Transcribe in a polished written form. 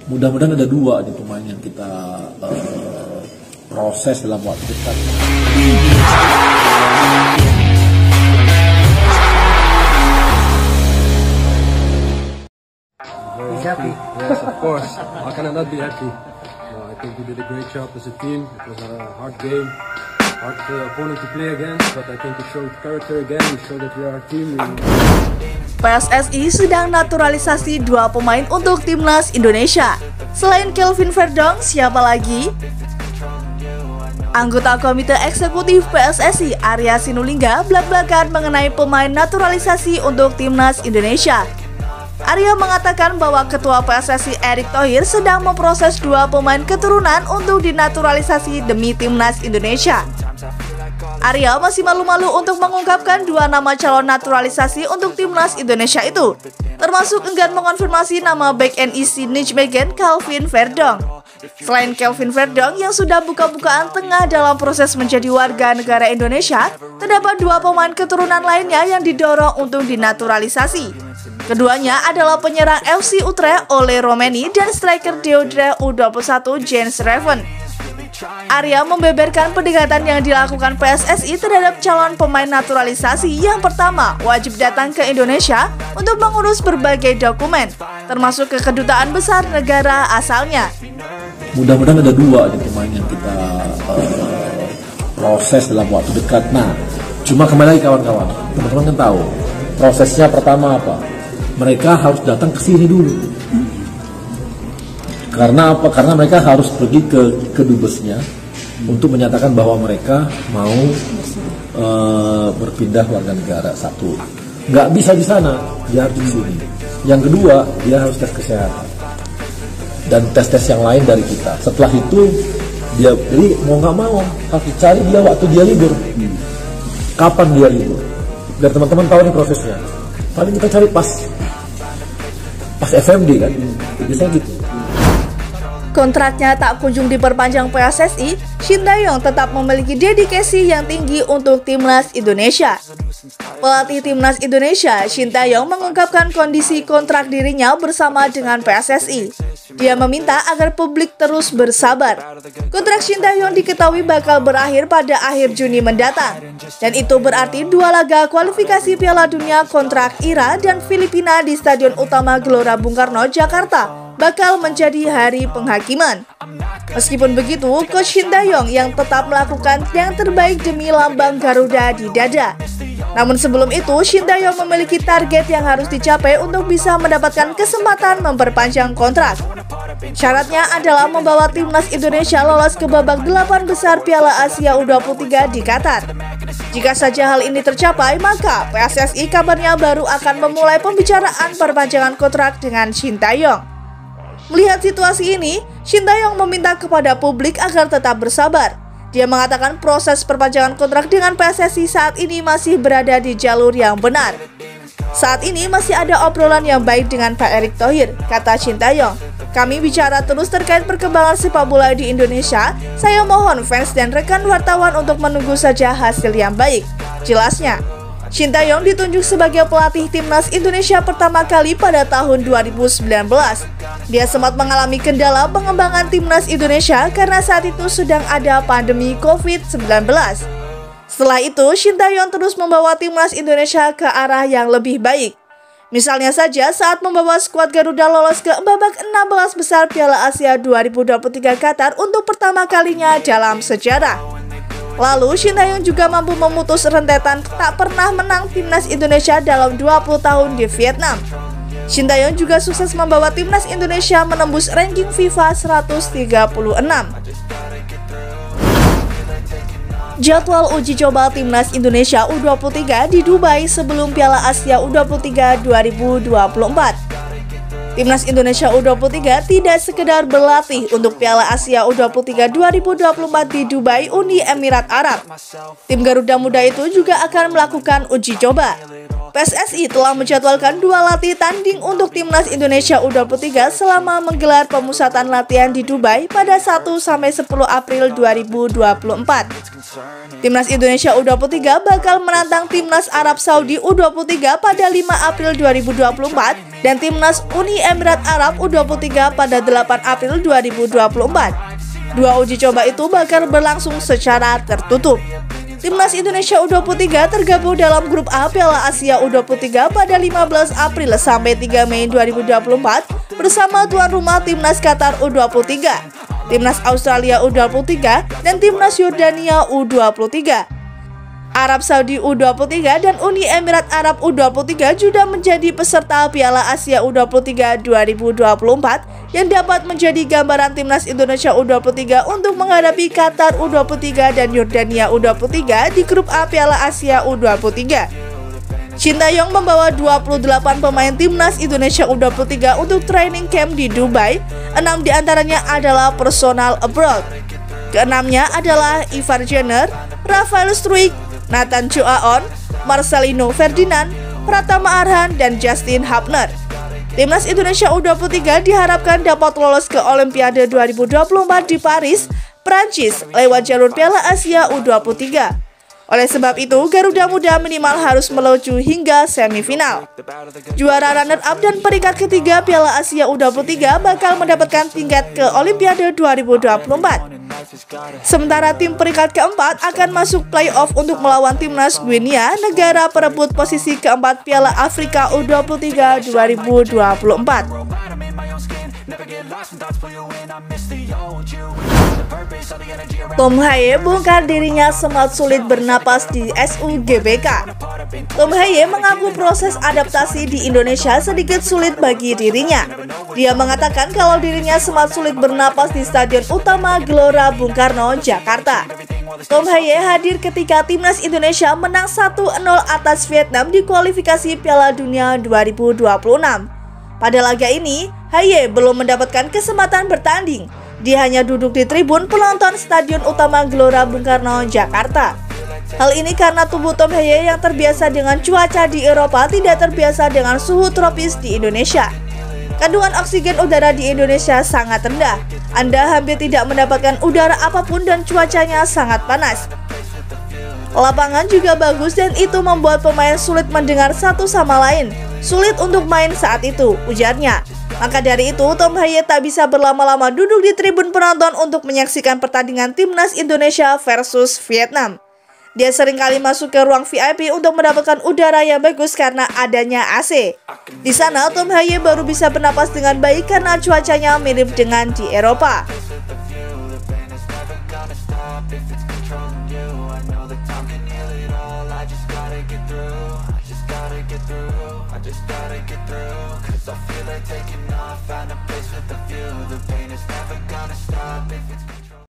Mudah-mudahan ada 2 nih pemain yang kita proses dalam waktu dekat. He's happy. Yes, of course. How can I not be happy? I think we did a great job as a team. It was a hard game, hard opponent to play against, but I think we showed character again. We showed that we are a team. PSSI sedang naturalisasi 2 pemain untuk timnas Indonesia. Selain Kelvin Verdong, siapa lagi? Anggota Komite Eksekutif PSSI Arya Sinulinga belak-belakan mengenai pemain naturalisasi untuk timnas Indonesia. Arya mengatakan bahwa Ketua PSSI Erick Thohir sedang memproses 2 pemain keturunan untuk dinaturalisasi demi timnas Indonesia. Arya masih malu-malu untuk mengungkapkan 2 nama calon naturalisasi untuk timnas Indonesia itu, termasuk enggan mengonfirmasi nama back NEC Nijmegen Kelvin Verdong. Selain Kelvin Verdong yang sudah buka-bukaan tengah dalam proses menjadi warga negara Indonesia, terdapat 2 pemain keturunan lainnya yang didorong untuk dinaturalisasi. Keduanya adalah penyerang FC Utrecht Ole Romeni dan striker Deodre U21 Jens Reven. Arya membeberkan pendekatan yang dilakukan PSSI terhadap calon pemain naturalisasi. Yang pertama, wajib datang ke Indonesia untuk mengurus berbagai dokumen, termasuk ke kedutaan besar negara asalnya. Mudah-mudahan ada 2 nih pemain yang kita proses dalam waktu dekat. Nah, cuma kembali lagi kawan-kawan, teman-teman kan tahu prosesnya pertama apa? Mereka harus datang ke sini dulu. Karena apa? Karena mereka harus pergi ke dubesnya untuk menyatakan bahwa mereka mau berpindah warga negara. 1, nggak bisa di sana, dia harus di sini. Yang kedua, dia harus tes kesehatan dan tes-tes yang lain dari kita. Setelah itu dia, jadi mau nggak mau harus dicari dia waktu dia libur. Kapan dia libur? Biar teman-teman tahu nih prosesnya. Paling kita cari pas FMD kan, biasanya gitu. Kontraknya tak kunjung diperpanjang PSSI, Shin Tae-yong tetap memiliki dedikasi yang tinggi untuk timnas Indonesia. Pelatih timnas Indonesia, Shin Tae-yong mengungkapkan kondisi kontrak dirinya bersama dengan PSSI. Dia meminta agar publik terus bersabar. Kontrak Shin Tae-yong diketahui bakal berakhir pada akhir Juni mendatang. Dan itu berarti 2 laga kualifikasi Piala Dunia kontrak Ira dan Filipina di Stadion Utama Gelora Bung Karno, Jakarta bakal menjadi hari penghakiman. Meskipun begitu, Coach Shin Tae-yong yang tetap melakukan yang terbaik demi lambang Garuda di dada. Namun sebelum itu, Shin Tae-yong memiliki target yang harus dicapai untuk bisa mendapatkan kesempatan memperpanjang kontrak. Syaratnya adalah membawa timnas Indonesia lolos ke babak 8 besar Piala Asia U23 di Qatar. Jika saja hal ini tercapai, maka PSSI kabarnya baru akan memulai pembicaraan perpanjangan kontrak dengan Shin Tae-yong. Melihat situasi ini, Shin Tae-yong meminta kepada publik agar tetap bersabar. Dia mengatakan proses perpanjangan kontrak dengan PSSI saat ini masih berada di jalur yang benar. Saat ini masih ada obrolan yang baik dengan Pak Erick Thohir, kata Shin Tae-yong. Kami bicara terus terkait perkembangan sepak bola di Indonesia. Saya mohon fans dan rekan wartawan untuk menunggu saja hasil yang baik, jelasnya. Shin Tae-yong ditunjuk sebagai pelatih timnas Indonesia pertama kali pada tahun 2019. Dia sempat mengalami kendala pengembangan timnas Indonesia karena saat itu sedang ada pandemi COVID-19. Setelah itu, Shin Tae-yong terus membawa timnas Indonesia ke arah yang lebih baik. Misalnya saja saat membawa skuad Garuda lolos ke babak 16 besar Piala Asia 2023 Qatar untuk pertama kalinya dalam sejarah. Lalu, Shin Tae-yong juga mampu memutus rentetan tak pernah menang timnas Indonesia dalam 20 tahun di Vietnam. Shin Tae-yong juga sukses membawa timnas Indonesia menembus ranking FIFA 136. Jadwal uji coba timnas Indonesia U23 di Dubai sebelum Piala Asia U23 2024. Timnas Indonesia U23 tidak sekedar berlatih untuk Piala Asia U23 2024 di Dubai, Uni Emirat Arab. Tim Garuda Muda itu juga akan melakukan uji coba. PSSI telah menjadwalkan 2 latih tanding untuk Timnas Indonesia U23 selama menggelar pemusatan latihan di Dubai pada 1-10 April 2024. Timnas Indonesia U23 bakal menantang Timnas Arab Saudi U23 pada 5 April 2024 dan Timnas Uni Emirat Arab U23 pada 8 April 2024. 2 uji coba itu bakal berlangsung secara tertutup. Timnas Indonesia U23 tergabung dalam grup A Piala Asia U23 pada 15 April sampai 3 Mei 2024 bersama tuan rumah Timnas Qatar U23, Timnas Australia U23, dan Timnas Yordania U23. Arab Saudi U23 dan Uni Emirat Arab U23 juga menjadi peserta Piala Asia U23 2024 yang dapat menjadi gambaran Timnas Indonesia U23 untuk menghadapi Qatar U23 dan Yordania U23 di grup A Piala Asia U23. Shin Tae-yong membawa 28 pemain Timnas Indonesia U23 untuk training camp di Dubai. 6 diantaranya adalah personal abroad. Keenamnya adalah Ivar Jenner, Rafael Struijk, Nathan Choaon, Marcelino Ferdinand, Pratama Arhan, dan Justin Hubner. Timnas Indonesia U23 diharapkan dapat lolos ke Olimpiade 2024 di Paris, Prancis lewat jalur Piala Asia U23. Oleh sebab itu, Garuda Muda minimal harus melaju hingga semifinal. Juara runner-up dan peringkat ketiga Piala Asia U23 bakal mendapatkan tiket ke Olimpiade 2024. Sementara tim peringkat keempat akan masuk playoff untuk melawan Timnas Guinea, negara perebut posisi keempat Piala Afrika U23 2024. Tom Haye bongkar dirinya sempat sulit bernapas di SUGBK. Tom Haye mengaku proses adaptasi di Indonesia sedikit sulit bagi dirinya. Dia mengatakan kalau dirinya sempat sulit bernapas di Stadion Utama Gelora Bung Karno, Jakarta. Tom Haye hadir ketika Timnas Indonesia menang 1-0 atas Vietnam di kualifikasi Piala Dunia 2026. Pada laga ini, Haye belum mendapatkan kesempatan bertanding. Dia hanya duduk di tribun penonton Stadion Utama Gelora Bung Karno, Jakarta. Hal ini karena tubuh Tom Haye yang terbiasa dengan cuaca di Eropa tidak terbiasa dengan suhu tropis di Indonesia. Kandungan oksigen udara di Indonesia sangat rendah. Anda hampir tidak mendapatkan udara apapun dan cuacanya sangat panas. Lapangan juga bagus dan itu membuat pemain sulit mendengar satu sama lain. Sulit untuk main saat itu, ujarnya. Maka dari itu, Tom Haye tak bisa berlama-lama duduk di tribun penonton untuk menyaksikan pertandingan Timnas Indonesia versus Vietnam. Dia seringkali masuk ke ruang VIP untuk mendapatkan udara yang bagus karena adanya AC. Di sana, Tom Haye baru bisa bernapas dengan baik karena cuacanya mirip dengan di Eropa. I just gotta get through, 'cause I feel like taking off, find a place with a view, the